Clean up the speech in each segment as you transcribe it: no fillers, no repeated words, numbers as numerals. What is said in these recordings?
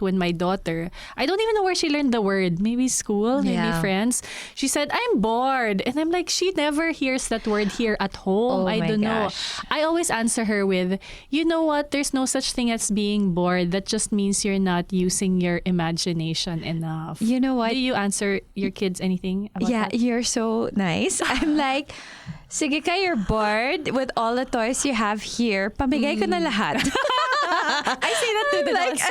when my daughter, I don't even know where she learned the word. Maybe school, maybe friends. She said, I'm bored. And I'm like, she never hears that word here at home. Oh I my don't know. gosh. I always answer her with, you know what? There's no such thing as being bored. That just means you're not using your imagination enough. You know what? Do you answer your kids anything about Yeah, that? you're so nice. I'm like, sige ka, you're bored with all the toys you have here. Pamigay ko na lahat. I say that to the dogs.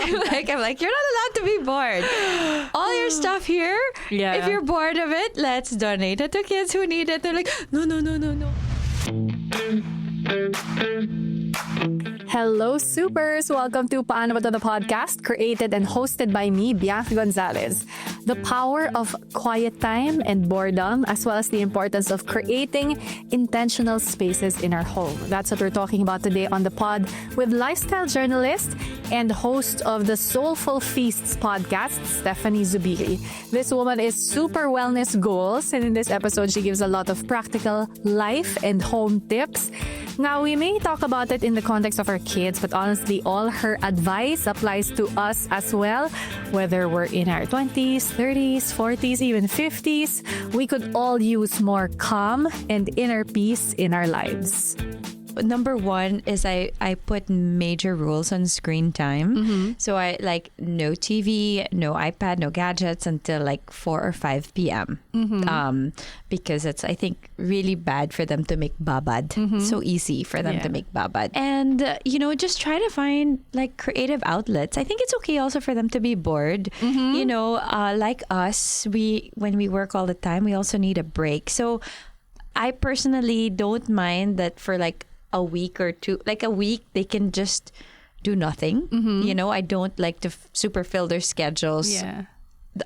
I'm like, you're not allowed to be bored. All your stuff here, Yeah. if you're bored of it, let's donate it to kids who need it. They're like, no. Hello, supers! Welcome to Paano Ba To, the podcast, created and hosted by me, Bianca Gonzalez. The power of quiet time and boredom, as well as the importance of creating intentional spaces in our home. That's what we're talking about today on the pod with lifestyle journalist and host of the Soulful Feasts podcast, Stephanie Zubiri. This woman is super wellness goals, and in this episode, she gives a lot of practical life and home tips. Now, we may talk about it in the context of our kids, but honestly, all her advice applies to us as well. Whether we're in our 20s, 30s, 40s, even 50s, we could all use more calm and inner peace in our lives. Number one is I put major rules on screen time. So I like no TV, no iPad, no gadgets until like 4 or 5 p.m. Because it's, I think, really bad for them to make babad. So easy for them to make babad. And, just try to find like creative outlets. I think it's okay also for them to be bored. Like us, when we work all the time, we also need a break. So I personally don't mind that for like a week or two, like a week, they can just do nothing. I don't like to super fill their schedules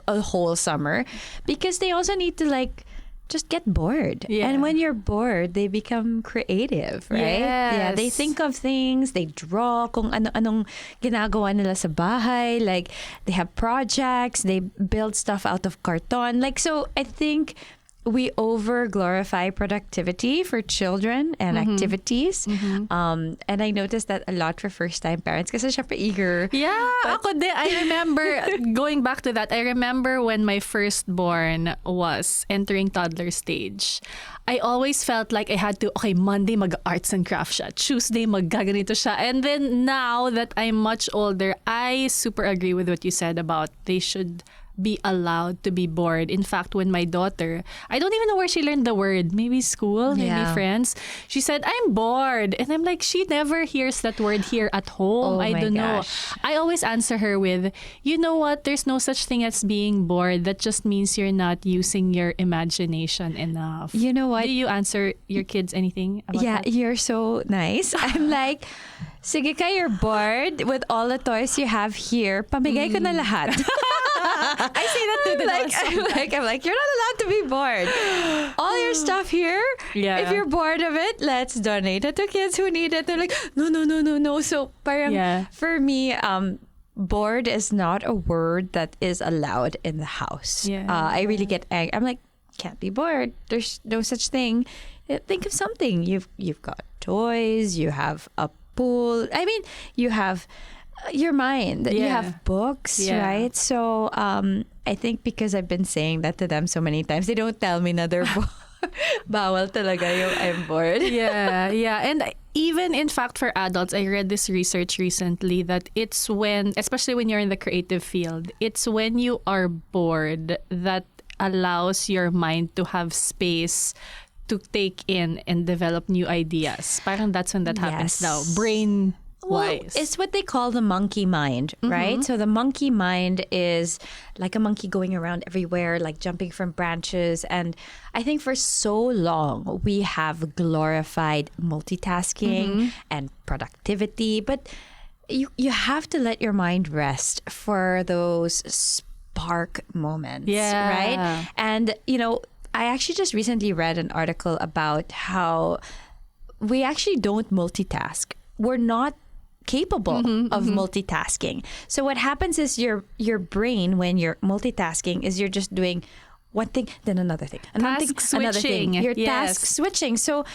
a whole summer, because they also need to like just get bored. And when you're bored, they become creative, right? Yeah, they think of things, they draw kung ano-anong ginagawa nila sa bahay, like they have projects, they build stuff out of carton. Like, so I think we over glorify productivity for children and activities. And I noticed that a lot for first time parents kasi syempre eager. Yeah, ako din. I remember, going back to that, I remember when my firstborn was entering toddler stage. I always felt like I had to, Monday mag-arts and crafts siya. Tuesday mag-gaganito siya. And then now that I'm much older, I super agree with what you said about they should be allowed to be bored. In fact, when my daughter, I don't even know where she learned the word. Maybe school, maybe friends. She said, I'm bored. And I'm like, she never hears that word here at home. Oh I my don't know. gosh. I always answer her with, you know what? There's no such thing as being bored. That just means you're not using your imagination enough. You know what? Do you answer your kids anything about that? You're so nice. I'm like, sige ka, you're bored with all the toys you have here. Pamigay ko na lahat. I say that to the dogs. I'm like, you're not allowed to be bored. All your stuff here, if you're bored of it, let's donate it to kids who need it. They're like, no. So parang for me, bored is not a word that is allowed in the house. I really get angry. I'm like, can't be bored. There's no such thing. Think of something. You've got toys. You have a pool. I mean, you have your mind. You have books, right? So I think because I've been saying that to them so many times, they don't tell me na they're bored. Bawal talaga yung I'm bored. Yeah. And even in fact for adults, I read this research recently that it's when, especially when you're in the creative field, it's when you are bored that allows your mind to have space to take in and develop new ideas. Parang that's when that happens now. Brain wise. It's what they call the monkey mind, right? So the monkey mind is like a monkey going around everywhere, like jumping from branches. And I think for so long, we have glorified multitasking and productivity. But you have to let your mind rest for those spark moments, right? And, I actually just recently read an article about how we actually don't multitask. We're not capable of multitasking. So what happens is your brain, when you're multitasking, is you're just doing one thing, then another thing. Task switching. You're task switching. So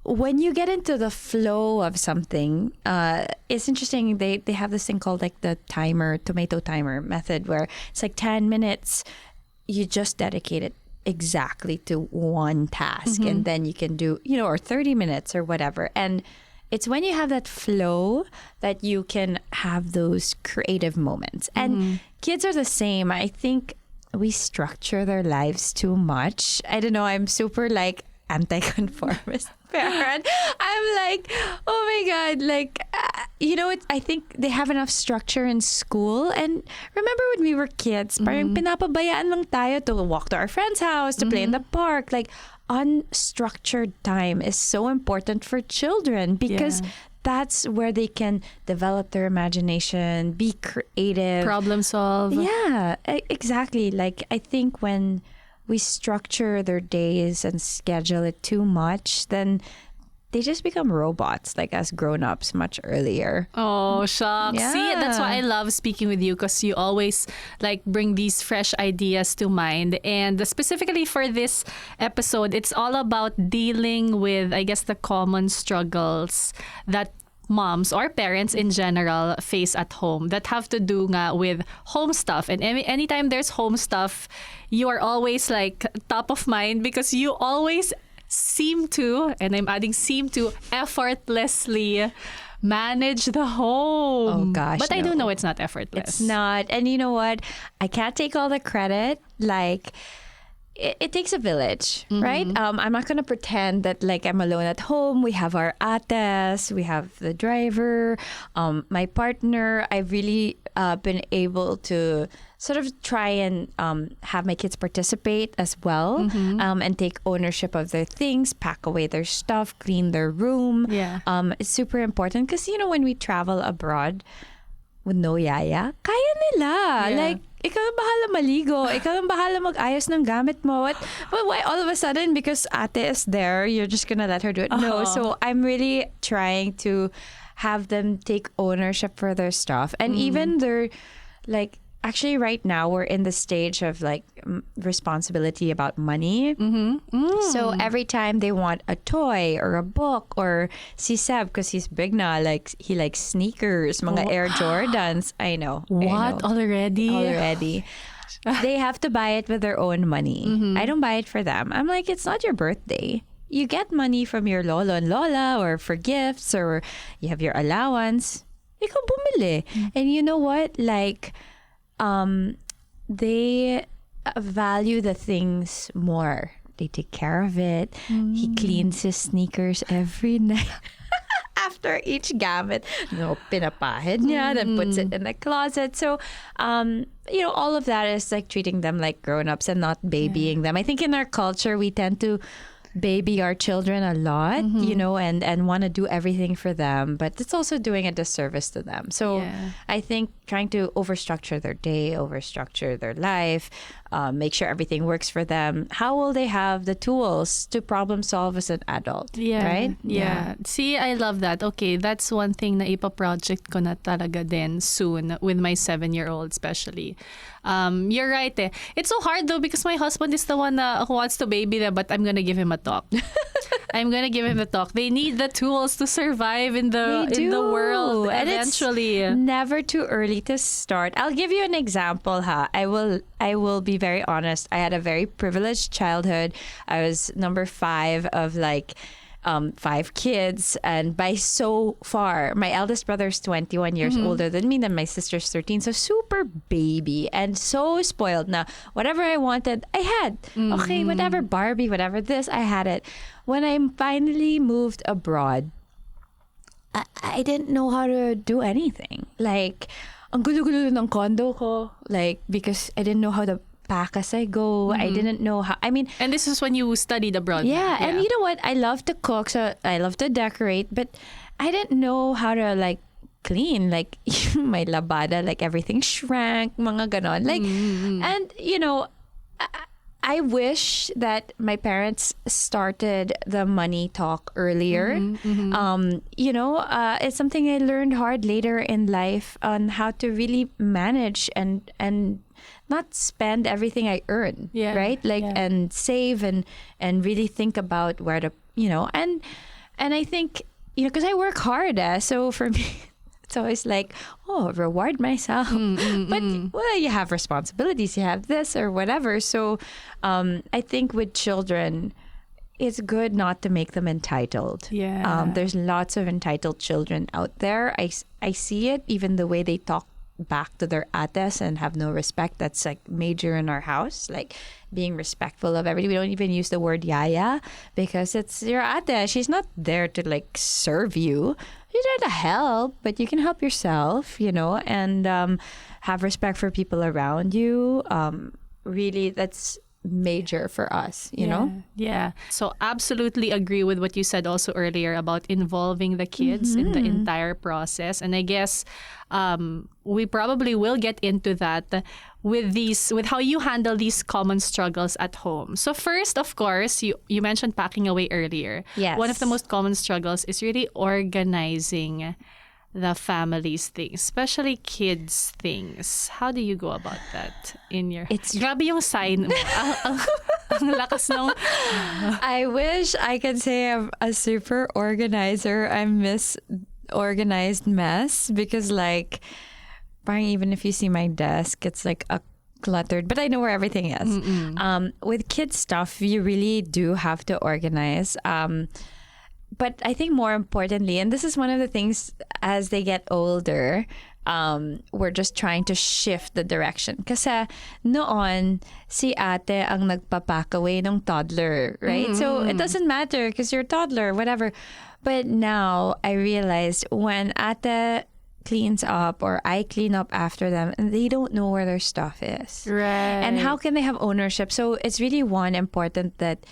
when you get into the flow of something, it's interesting. They have this thing called like the tomato timer method, where it's like 10 minutes. You just dedicate it exactly to one task, and then you can do, or 30 minutes or whatever. And it's when you have that flow that you can have those creative moments. And kids are the same. I think we structure their lives too much. I don't know. I'm super like anti-conformist parent. I'm like, oh my God, like, I think they have enough structure in school. And remember when we were kids, parang pinapabayaan lang tayo to walk to our friend's house, to play in the park. Like, unstructured time is so important for children because that's where they can develop their imagination, be creative, problem solve. Yeah, exactly. Like, I think when we structure their days and schedule it too much, then they just become robots, like us grown-ups, much earlier. Oh, shucks. Yeah. See, that's why I love speaking with you, because you always like bring these fresh ideas to mind. And specifically for this episode, it's all about dealing with, I guess, the common struggles that moms or parents in general face at home that have to do nga with home stuff. And anytime there's home stuff, you are always like top of mind because you always seem to, and I'm adding seem to, effortlessly manage the home. Oh gosh. But I do know it's not effortless. It's not. And you know what? I can't take all the credit. Like, it takes a village, right? I'm not going to pretend that like I'm alone at home. We have our ates, we have the driver, my partner. I've really been able to sort of try and have my kids participate as well, and take ownership of their things, pack away their stuff, clean their room. Yeah. It's super important because, when we travel abroad with no yaya, kaya nila. Yeah. Like, ikaw ang bahala maligo. Ikaw ang bahala mag-ayos ng gamit mo. But why all of a sudden, because ate is there, you're just gonna let her do it? No. So I'm really trying to have them take ownership for their stuff. And even their, like, actually right now we're in the stage of like responsibility about money. So every time they want a toy or a book, or si Seb, because he's big na, like he likes sneakers, mga Air Jordans. I know. What? Already? They have to buy it with their own money. I don't buy it for them. I'm like, it's not your birthday. You get money from your lolo and lola, or for gifts, or you have your allowance. Ikaw bumili. And you know what? Like, they value the things more. They take care of it. He cleans his sneakers every night. After each gamit, pinapahid niya, then puts it in the closet. So, all of that is like treating them like grown-ups and not babying them. I think in our culture, we tend to baby our children a lot, and want to do everything for them, but it's also doing a disservice to them. So I think trying to overstructure their day, overstructure their life, make sure everything works for them. How will they have the tools to problem solve as an adult? Right? Yeah. See, I love that. Okay, that's one thing na ipa-project ko na talaga din soon with my 7-year-old especially. You're right eh. It's so hard though because my husband is the one who wants to baby them, but I'm gonna give him a talk. I'm gonna give him the talk. They need the tools to survive in the world and eventually. It's never too early to start. I'll give you an example, I will be very honest. I had a very privileged childhood. I was number 5 of like 5 kids, and by so far, my eldest brother is 21 years older than me, then my sister's 13, so super baby and so spoiled na whatever I wanted, I had. Okay, whatever Barbie, whatever this, I had it. When I finally moved abroad, I didn't know how to do anything. Like, ang gulo-gulo ng condo ko, like, because I didn't know how to pack as I go. I didn't know how. I mean, and this is when you studied abroad. Yeah, and you know what? I love to cook, so I love to decorate, but I didn't know how to like clean, like my labada, like everything shrank, mga ganon. Like, and I wish that my parents started the money talk earlier. It's something I learned hard later in life on how to really manage and not spend everything I earn, right? Like, and save and really think about where to, and And I think, because I work hard, so for me, it's always like, reward myself. But, well, you have responsibilities, you have this or whatever. So I think with children, it's good not to make them entitled. Yeah. There's lots of entitled children out there. I see it, even the way they talk back to their ates and have no respect. That's like major in our house, like being respectful of everybody. We don't even use the word yaya because it's your ate. She's not there to like serve you. You're there to help, but you can help yourself, and have respect for people around you. Really, that's major for us, you know? Yeah. So absolutely agree with what you said also earlier about involving the kids in the entire process. And I guess we probably will get into that with how you handle these common struggles at home. So first, of course, you mentioned packing away earlier. Yes. One of the most common struggles is really organizing the family's things, especially kids' things. How do you go about that in your... Grabe yung sign mo. ang lakas ng... I wish I could say I'm a super organizer. I'm Miss Organized Mess because like, parang even if you see my desk, it's like a cluttered, but I know where everything is. With kids stuff, you really do have to organize. But I think more importantly, and this is one of the things as they get older, we're just trying to shift the direction. Kasi noon, si ate ang nagpapack away ng toddler, right? So it doesn't matter because you're a toddler, whatever. But now I realized when ate cleans up or I clean up after them and they don't know where their stuff is. Right. And how can they have ownership? So it's really important that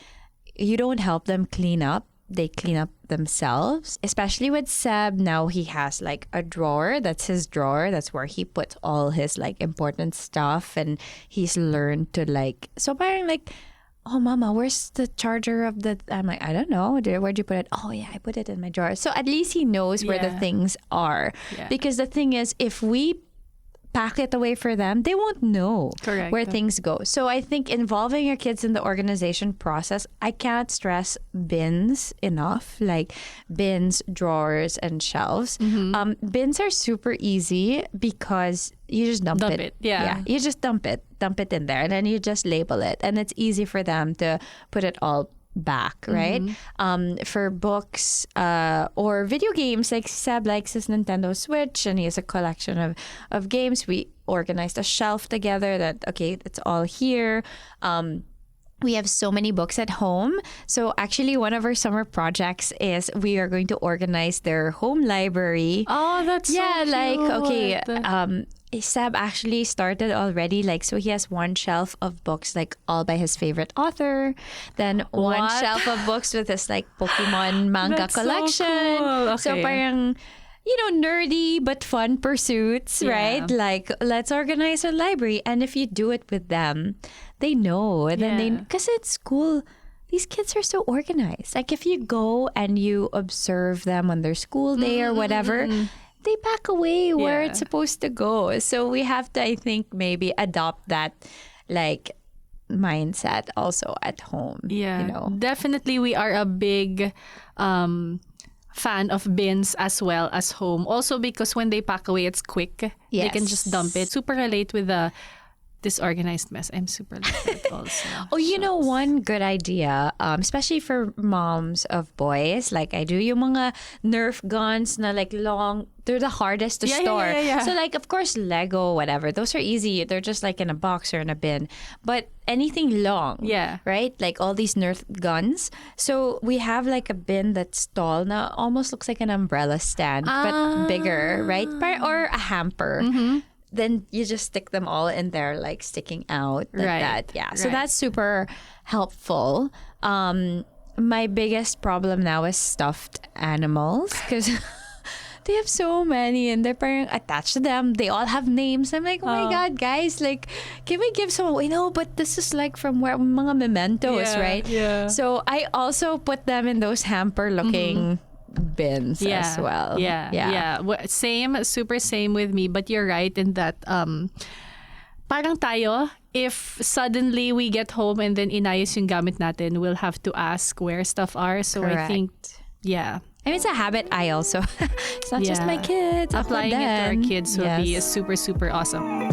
you don't help them clean up. They clean up themselves, especially with Seb. Now he has like a drawer. That's his drawer. That's where he puts all his like important stuff. And he's learned to like, so parang like, oh, mama, where's the charger of the, I'm like, I don't know. Where'd you put it? Oh, yeah, I put it in my drawer. So at least he knows where the things are. Yeah. Because the thing is, if we pack it away for them, they won't know where things go. So I think involving your kids in the organization process, I can't stress bins enough, like bins, drawers, and shelves. Bins are super easy because you just dump it. Yeah. You just dump it in there, and then you just label it, and it's easy for them to put it all back, right? For books or video games, like Seb likes his Nintendo Switch and he has a collection of games. We organized a shelf together that, okay, it's all here. We have so many books at home. So actually one of our summer projects is we are going to organize their home library. Oh, that's so cute. Like, okay, Seb actually started already. Like, so he has one shelf of books, like all by his favorite author. Then one shelf of books with his like Pokemon manga collection. So cool. Okay. So parang, nerdy but fun pursuits, right? Like, let's organize a library. And if you do it with them, they know. And then because it's school, these kids are so organized. Like, if you go and you observe them on their school day or whatever, they pack away where it's supposed to go. So we have to, I think, maybe adopt that, like, mindset also at home. Yeah, definitely we are a big fan of bins as well as home. Also because when they pack away, it's quick. They can just dump it. Super relate with the disorganized mess. I'm super like that also. One good idea, especially for moms of boys, like I do yung mga Nerf guns na like long, they're the hardest to store. So like, of course, Lego, whatever, those are easy. They're just like in a box or in a bin. But anything long, right? Like all these Nerf guns. So we have like a bin that's tall na almost looks like an umbrella stand, but bigger, right? Or a hamper. Then you just stick them all in there, like sticking out like that. Yeah. So that's super helpful. My biggest problem now is stuffed animals because they have so many and they're parang attached to them. They all have names. I'm like, oh my God, guys, like, can we give some away? No, but this is like from where mga mementos, right? Yeah. So I also put them in those hamper looking bins as well. Super same with me, but you're right in that parang tayo, if suddenly we get home and then inayos yung gamit natin, we'll have to ask where stuff are. So I think Yeah. I mean, it's a habit I also. It's not just my kids. Applying it to our kids will be super, super awesome.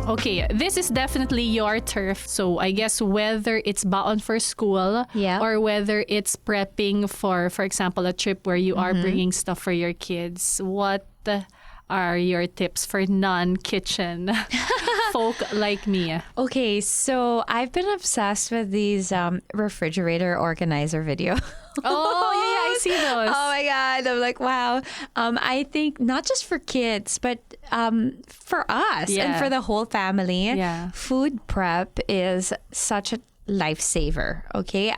Okay, this is definitely your turf. So I guess whether it's baon for school or whether it's prepping for example, a trip where you are bringing stuff for your kids, what are your tips for non-kitchen folk like me? Okay, so I've been obsessed with these refrigerator organizer videos. Oh, yeah, I see those. Oh my God. I'm like, wow. I think not just for kids, but for us and for the whole family, food prep is such a lifesaver. Okay.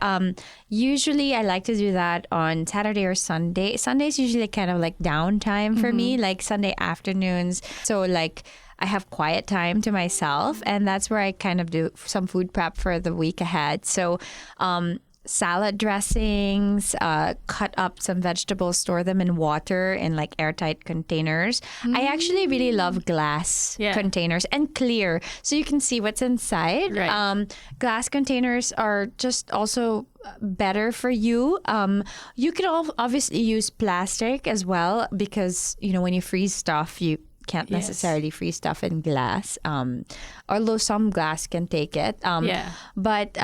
Usually I like to do that on Saturday or Sunday. Sunday's usually kind of like downtime for me, like Sunday afternoons. So like I have quiet time to myself, and that's where I kind of do some food prep for the week ahead. So, salad dressings, cut up some vegetables, store them in water in like airtight containers. I actually really love glass containers and clear, so you can see what's inside. Right. Glass containers are just also better for you. You can obviously use plastic as well, because when you freeze stuff, you can't necessarily freeze stuff in glass, although some glass can take it. But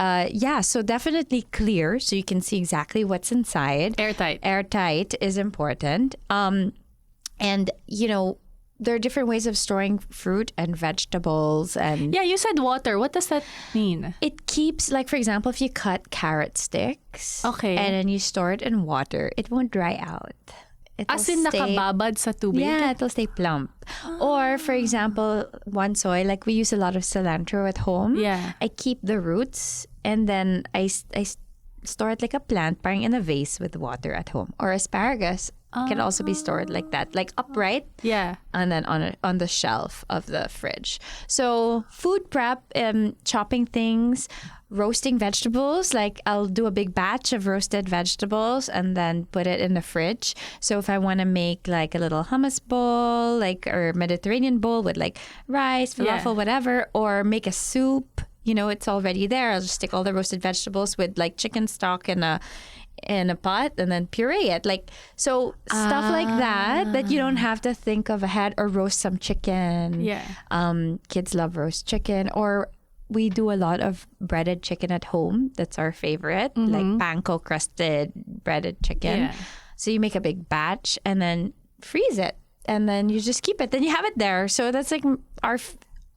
so definitely clear, so you can see exactly what's inside. Airtight is important. And there are different ways of storing fruit and vegetables. And you said water. What does that mean? It keeps, like, for example, if you cut carrot sticks, and then you store it in water, it won't dry out. As in nakababad sa tubig? Yeah, it'll stay plump. Or, for example, one soy, like we use a lot of cilantro at home. Yeah. I keep the roots, and then I store it like a plant, parang in a vase with water at home. Or asparagus can also be stored like that, like upright. Yeah. And then on the shelf of the fridge. So food prep, chopping things, roasting vegetables. Like I'll do a big batch of roasted vegetables and then put it in the fridge. So if I want to make like a little hummus bowl, or Mediterranean bowl with like rice, falafel, whatever, or make a soup, it's already there. I'll just stick all the roasted vegetables with like chicken stock in a pot and then puree it. Stuff like that you don't have to think of ahead, or roast some chicken. Kids love roast chicken, or we do a lot of breaded chicken at home. That's our favorite, like panko crusted breaded chicken. So you make a big batch and then freeze it, and then you just keep it. Then you have it there. So that's like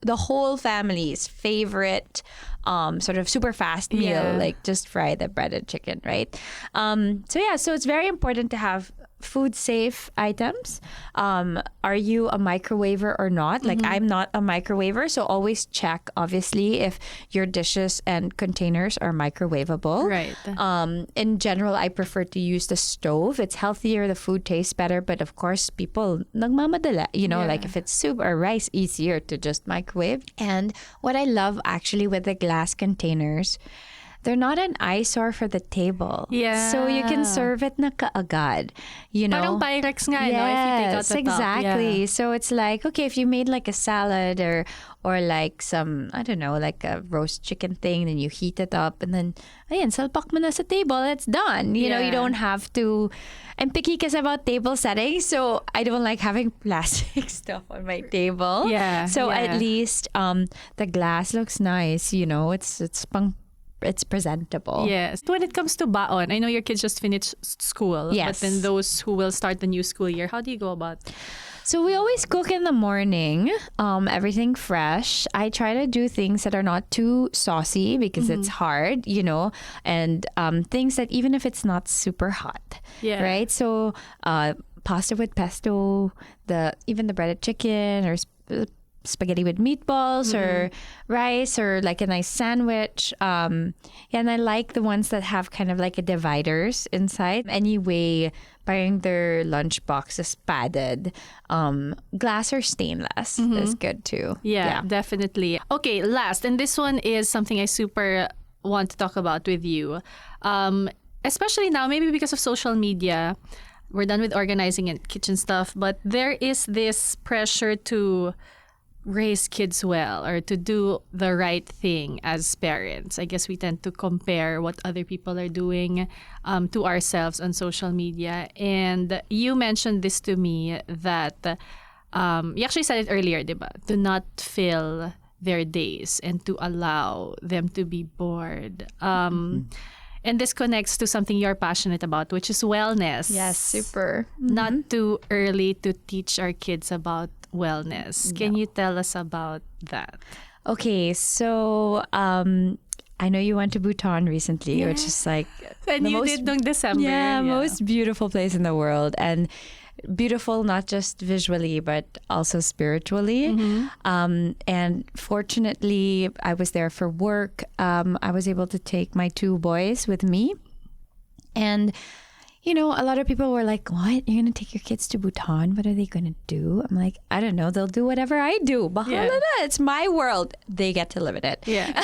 the whole family's favorite sort of super fast meal, like just fry the breaded chicken, right? So it's very important to have food safe items. Are you a microwaver or not? Like I'm not a microwaver, so always check, obviously, if your dishes and containers are microwavable. Right. In general, I prefer to use the stove. It's healthier, the food tastes better, but of course, people nagmamadala, like if it's soup or rice, easier to just microwave. And what I love actually with the glass containers, they're not an eyesore for the table. Yeah. So you can serve it na kaagad, Parang Pyrex nga, if you take out the exactly. top. So it's like, okay, if you made like a salad or like some, I don't know, like a roast chicken thing, then you heat it up and then, ayan, salpak mo na sa table, it's done. You know, you don't have to. I'm picky kasi about table settings, so I don't like having plastic stuff on my table. Yeah. So at least the glass looks nice, it's presentable. Yes. When it comes to baon, I know your kids just finished school. Yes. But then those who will start the new school year, how do you go about it? So we always cook in the morning, everything fresh. I try to do things that are not too saucy because it's hard, and things that even if it's not super hot, right? So pasta with pesto, even the breaded chicken or spaghetti with meatballs or rice or like a nice sandwich. And I like the ones that have kind of like a dividers inside. Anyway, buying their lunch box is padded. Glass or stainless is good too. Yeah, definitely. Okay, last. And this one is something I super want to talk about with you. Especially now, maybe because of social media. We're done with organizing and kitchen stuff. But there is this pressure to raise kids well or to do the right thing as parents, I guess we tend to compare what other people are doing to ourselves on social media. And you mentioned this to me that you actually said it earlier, diba? To not fill their days and to allow them to be bored. And this connects to something you're passionate about, which is wellness. Yes, super. Not too early to teach our kids about wellness. Can you tell us about that? Okay, so I know you went to Bhutan recently, which is like And the you most, did during December. most beautiful place in the world, and beautiful not just visually but also spiritually. And fortunately, I was there for work. I was able to take my 2 boys with me, and you know, a lot of people were like, "What? You're gonna take your kids to Bhutan? What are they gonna do?" I'm like, "I don't know. They'll do whatever I do. Bahala na. It's my world. They get to live in it." Yeah.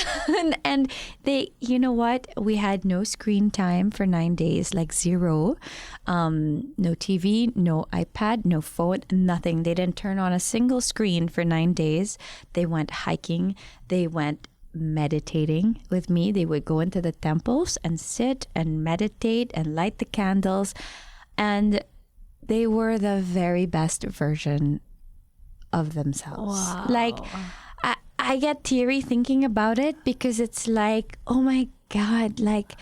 and they, you know what? We had no screen time for 9 days, like 0. No TV, no iPad, no phone, nothing. They didn't turn on a single screen for 9 days. They went hiking. They went meditating with me. They would go into the temples and sit and meditate and light the candles, and they were the very best version of themselves. Wow. Like I get teary thinking about it, because it's like, oh my God, like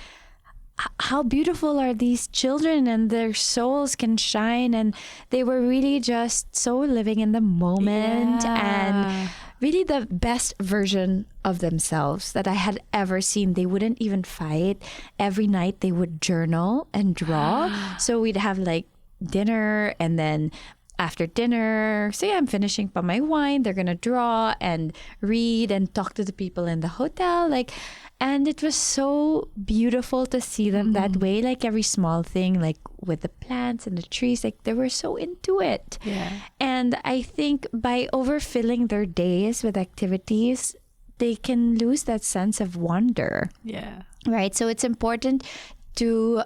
how beautiful are these children, and their souls can shine, and they were really just so living in the moment and really the best version of themselves that I had ever seen. They wouldn't even fight. Every night they would journal and draw. So we'd have like dinner, and then after dinner, say I'm finishing pa my wine, they're gonna draw and read and talk to the people in the hotel. And it was so beautiful to see them that way. Like every small thing, like with the plants and the trees, like they were so into it. Yeah. And I think by overfilling their days with activities, they can lose that sense of wonder. Yeah. Right. So it's important to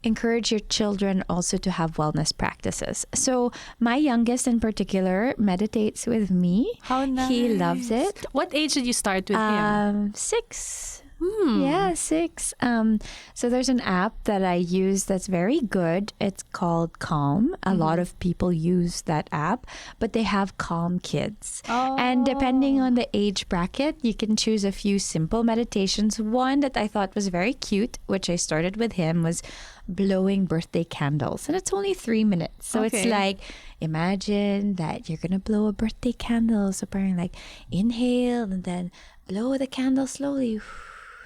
encourage your children also to have wellness practices. So my youngest in particular meditates with me. How nice. He loves it. What age did you start with him? 6. Yeah, 6. So there's an app that I use that's very good. It's called Calm. A lot of people use that app, but they have Calm Kids. And depending on the age bracket, you can choose a few simple meditations. One that I thought was very cute, which I started with him, was blowing birthday candles. And it's only 3 minutes. So it's like, imagine that you're going to blow a birthday candle. So parang like inhale and then blow the candle slowly.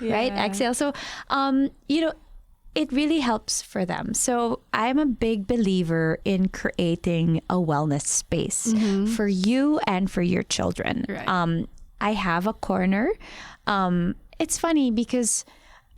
Right? Exhale. So, you know, it really helps for them. So I'm a big believer in creating a wellness space for you and for your children. Right. I have a corner. It's funny because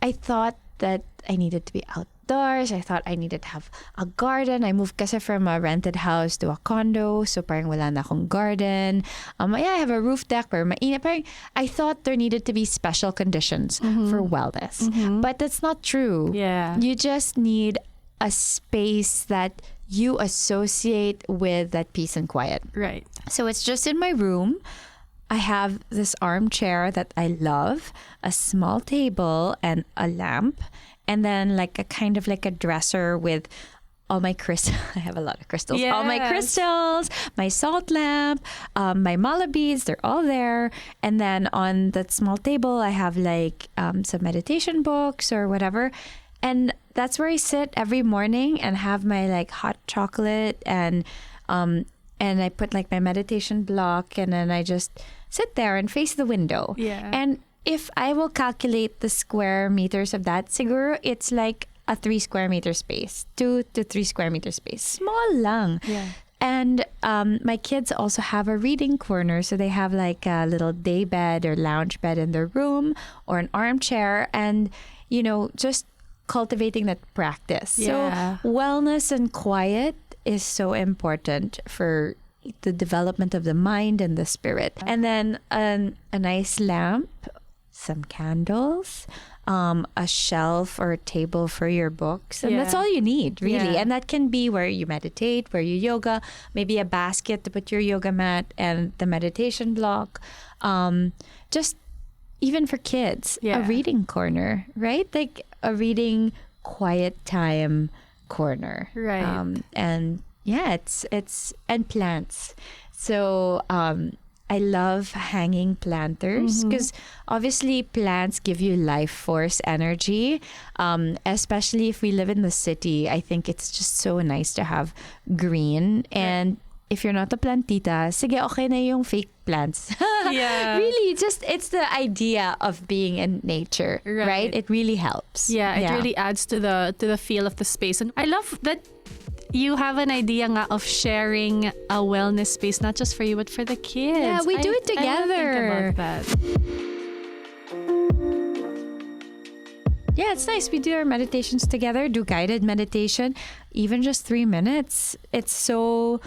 I thought that I needed to be outdoors. I thought I needed to have a garden. I moved kasi from a rented house to a condo. So parang wala na akong garden. I have a roof deck. Pero mainit. Parang I thought there needed to be special conditions for wellness. But that's not true. Yeah. You just need a space that you associate with that peace and quiet. Right. So it's just in my room. I have this armchair that I love, a small table and a lamp, and then like a kind of like a dresser with all my crystals. I have a lot of crystals. All my crystals, my salt lamp, my mala beads, they're all there. And then on that small table, I have like some meditation books or whatever. And that's where I sit every morning and have my like hot chocolate and I put like my meditation block, and then I just sit there and face the window. Yeah. And if I will calculate the square meters of that, siguro it's like a 3 square meter space, 2 to 3 square meter space. Small lang. Yeah. And my kids also have a reading corner. So they have like a little day bed or lounge bed in their room or an armchair, and, you know, just cultivating that practice. Yeah. So wellness and quiet is so important for the development of the mind and the spirit. And then a nice lamp, some candles, a shelf or a table for your books. And that's Yeah. all you need, really. Yeah. And that can be where you meditate, where you yoga, maybe a basket to put your yoga mat and the meditation block. Just even for kids, Yeah. a reading corner, right? Like a reading quiet time corner. Right. And yeah, it's and plants. So I love hanging planters because obviously plants give you life force energy. Especially if we live in the city, I think it's just so nice to have green. And if you're not a plantita, sige, okay na yung fake plants. Yeah. Really, just it's the idea of being in nature, Right. right? It really helps. Yeah, it really adds to the feel of the space. And I love that you have an idea nga of sharing a wellness space, not just for you, but for the kids. Yeah, we do it I didn't together. think about that. Yeah, it's nice. We do our meditations together, do guided meditation, even just 3 minutes. It's so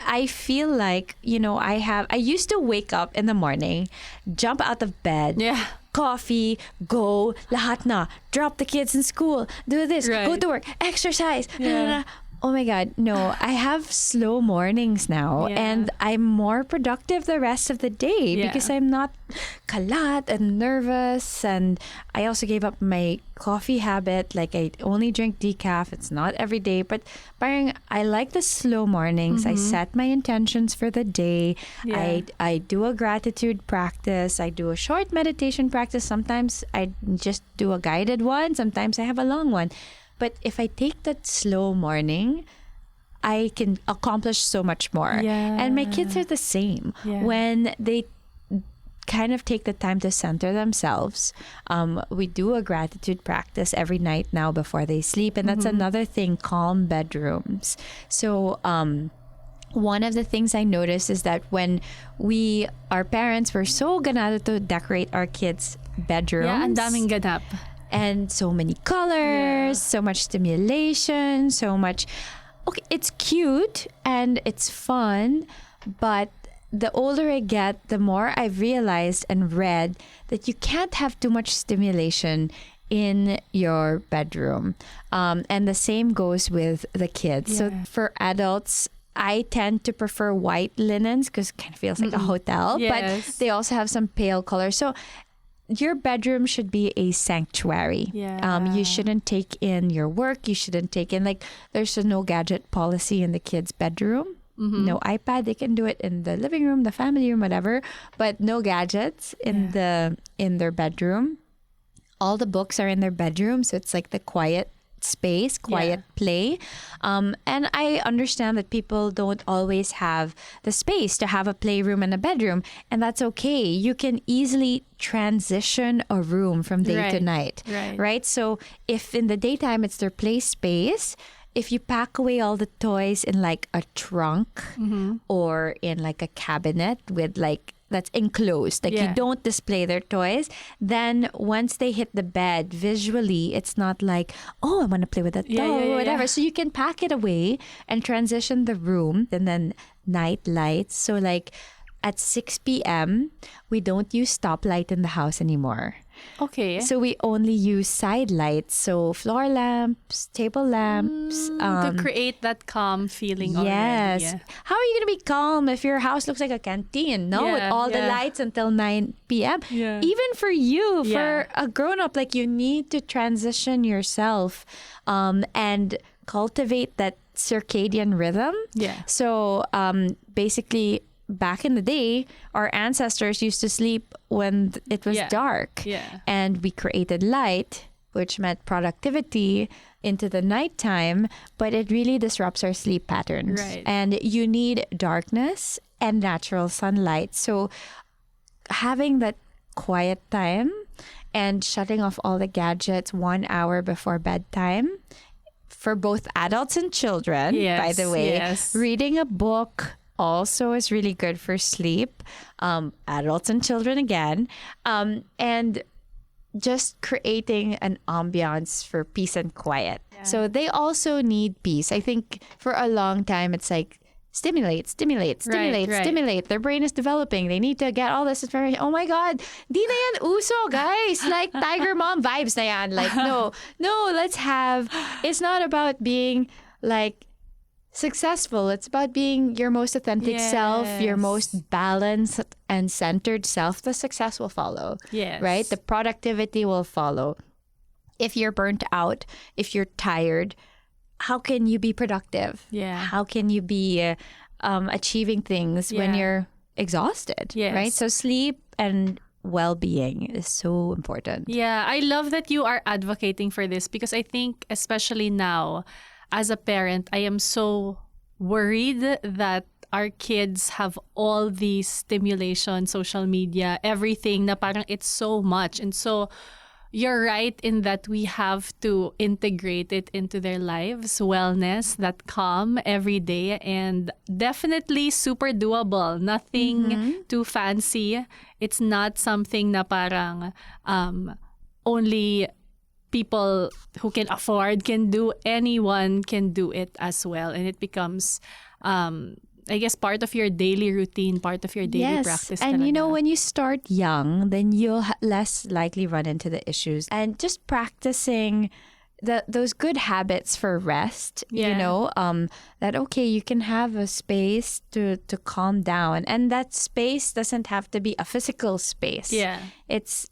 I feel like, I used to wake up in the morning, jump out of bed, Yeah. coffee, go, lahat na, drop the kids in school, do this, go Right. to work, exercise. Yeah. Oh my God, no, I have slow mornings now Yeah. and I'm more productive the rest of the day Yeah. because I'm not kalat and nervous. And I also gave up my coffee habit. Like I only drink decaf. It's not every day, but parang I like the slow mornings. I set my intentions for the day. Yeah. I do a gratitude practice. I do a short meditation practice. Sometimes I just do a guided one. Sometimes I have a long one. But if I take that slow morning, I can accomplish so much more. Yeah. And my kids are the same. Yeah. When they kind of take the time to center themselves, we do a gratitude practice every night now before they sleep. And that's another thing, calm bedrooms. So one of the things I noticed is that when our parents were so ganado to decorate our kids' bedrooms. Yeah, ang daming ganap. And so many colors, Yeah. so much stimulation, so much. Okay, it's cute and it's fun, but the older I get, the more I've realized and read that you can't have too much stimulation in your bedroom. And the same goes with the kids. So Yeah. for adults, I tend to prefer white linens because it kind of feels like a hotel, Yes. but they also have some pale colors. So your bedroom should be a sanctuary. Yeah. You shouldn't take in your work. You shouldn't take in, like, there's a no gadget policy in the kids' bedroom. No iPad. They can do it in the living room, the family room, whatever, but no gadgets in their bedroom. All the books are in their bedroom, so it's like the quiet space, quiet play. And I understand that people don't always have the space to have a playroom and a bedroom, and that's okay. You can easily transition a room from day to Right. night, right? So if in the daytime it's their play space, if you pack away all the toys in like a trunk or in like a cabinet with like that's enclosed, like you Yeah. don't display their toys, then once they hit the bed, visually it's not like, oh, I want to play with that toy or whatever. yeah. So you can pack it away and transition the room, and then night lights. So like at 6 p.m. we don't use stoplight in the house anymore. Okay. So we only use side lights, so floor lamps, table lamps. to create that calm feeling Yes. already. Yeah. How are you going to be calm if your house looks like a canteen? No, with Yeah, all the yeah. lights until 9 p.m. Yeah. Even for you, Yeah. for a grown up, like you need to transition yourself and cultivate that circadian rhythm. Yeah. So basically, back in the day, our ancestors used to sleep when it was Yeah. dark. Yeah. And we created light, which meant productivity into the nighttime, but it really disrupts our sleep patterns. Right. And you need darkness and natural sunlight. So having that quiet time and shutting off all the gadgets 1 hour before bedtime for both adults and children, by Yes, the way, yes. reading a book also is really good for sleep, adults and children again, and just creating an ambiance for peace and quiet. So they also need peace. I think for a long time it's like stimulate, stimulate, stimulate, right. stimulate. Their brain is developing. They need to get all this information. Oh my God, di na yan uso, guys. Like Tiger Mom vibes na yan. Like, no, it's not about being like successful. It's about being your most authentic self, your most balanced and centered self. The success will follow. Yes. Right? The productivity will follow. If you're burnt out, if you're tired, how can you be productive? Yeah. How can you be achieving things when you're exhausted? Yes. Right? So sleep and well-being is so important. Yeah, I love that you are advocating for this because I think especially now as a parent, I am so worried that our kids have all these stimulation, social media, everything na parang it's so much. And so you're right in that we have to integrate it into their lives, wellness, that calm every day, and definitely super doable. Nothing too fancy. It's not something na parang only people who can afford can do. Anyone can do it as well. And it becomes, I guess, part of your daily routine, part of your daily practice. And talaga. you know, when you start young, then you'll less likely run into the issues. And just practicing those good habits for rest, you know, that, okay, you can have a space to calm down. And that space doesn't have to be a physical space. Yeah. It's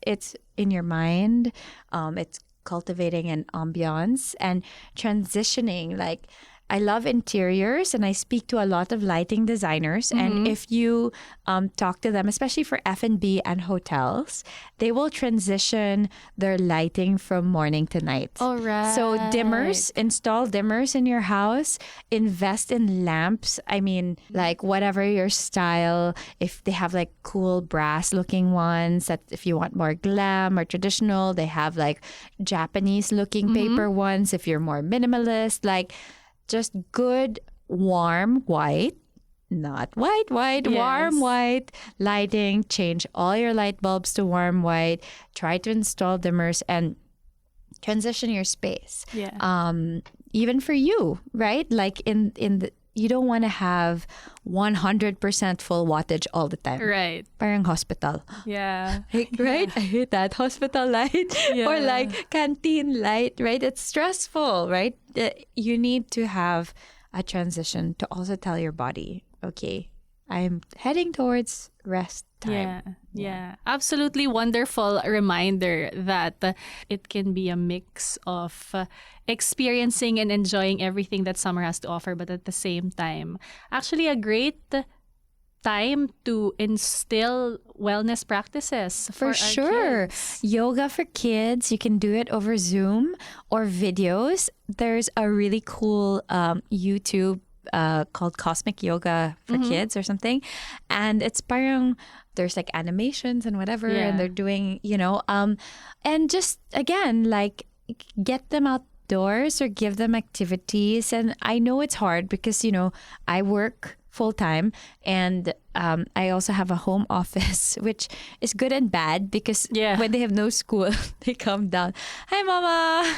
in your mind. It's cultivating an ambiance and transitioning. Like, I love interiors and I speak to a lot of lighting designers. And if you talk to them, especially for F&B and hotels, they will transition their lighting from morning to night. All right. So dimmers, install dimmers in your house, invest in lamps. I mean, like whatever your style, if they have like cool brass looking ones, that if you want more glam or traditional, they have like Japanese looking paper ones. If you're more minimalist, like just good, warm, white, not white, warm white lighting. Change all your light bulbs to warm white. Try to install dimmers and transition your space. Yeah. Even for you, right? Like in the, you don't want to have 100% full wattage all the time. Right. Parang hospital. Yeah. Like, right? I hate that. Hospital light or like canteen light, right? It's stressful, right? You need to have a transition to also tell your body, okay, I'm heading towards rest time. Yeah. Absolutely wonderful reminder that it can be a mix of experiencing and enjoying everything that summer has to offer, but at the same time, actually a great time to instill wellness practices for our sure. kids. Yoga for kids, you can do it over Zoom or videos. There's a really cool YouTube called Cosmic Yoga for Kids or something. And it's parang there's like animations and whatever, and they're doing, you know, and just again, like get them outdoors or give them activities. And I know it's hard because, you know, I work full time and I also have a home office, which is good and bad because when they have no school, they come down. Hi, Mama.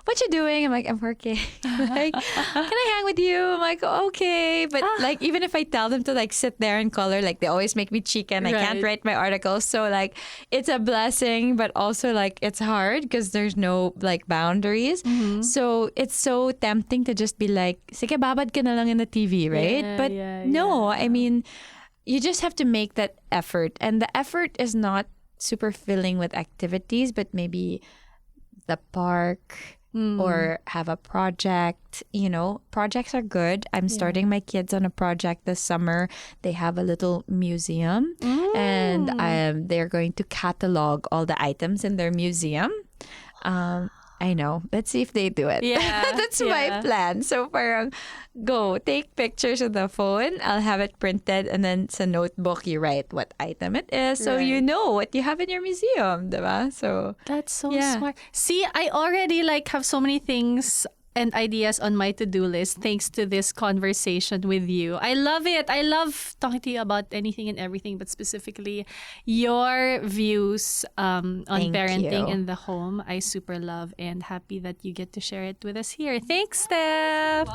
What you doing? I'm like, I'm working. Like, can I hang with you? I'm like, okay. But like, even if I tell them to like sit there and color, like they always make me chicken. I can't write my articles. So like, it's a blessing, but also like it's hard because there's no like boundaries. So it's so tempting to just be like, sige, babad ka na lang in the TV, right? But no, I mean, you just have to make that effort. And the effort is not super filling with activities, but maybe the park or have a project. You know, projects are good. I'm starting my kids on a project this summer. They have a little museum and they're going to catalog all the items in their museum. I know. Let's see if they do it. Yeah. That's my plan. So parang go take pictures of the phone. I'll have it printed and then sa notebook you write what item it is. So you know what you have in your museum, diba? So that's so smart. See, I already like have so many things and ideas on my to-do list thanks to this conversation with you. I love it. I love talking to you about anything and everything, but specifically your views on parenting in the home. I super love and happy that you get to share it with us here. Thanks, Steph.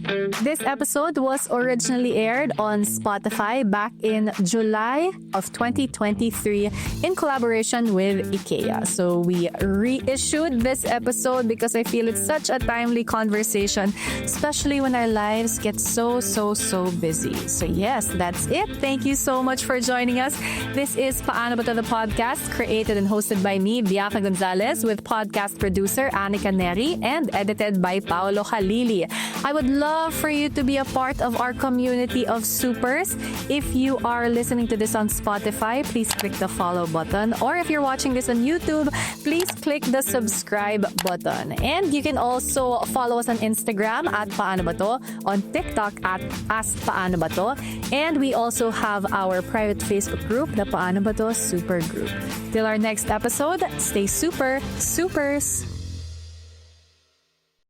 This episode was originally aired on Spotify back in July of 2023 in collaboration with IKEA. So we reissued this episode because I feel it's such a timely conversation, especially when our lives get so busy. So yes, that's it. Thank you so much for joining us. This is Paano Ba To, the podcast, created and hosted by me, Bianca Gonzalez, with podcast producer Anika Neri and edited by Paolo Halili. I would love for you to be a part of our community of supers. If you are listening to this on Spotify, please click the follow button. Or if you're watching this on YouTube, please click the subscribe button. And you can also follow us on Instagram at Paano Ba To, on TikTok at Ask Paano Ba To, and we also have our private Facebook group, the Paano Ba To Super Group. Till our next episode, stay super, supers!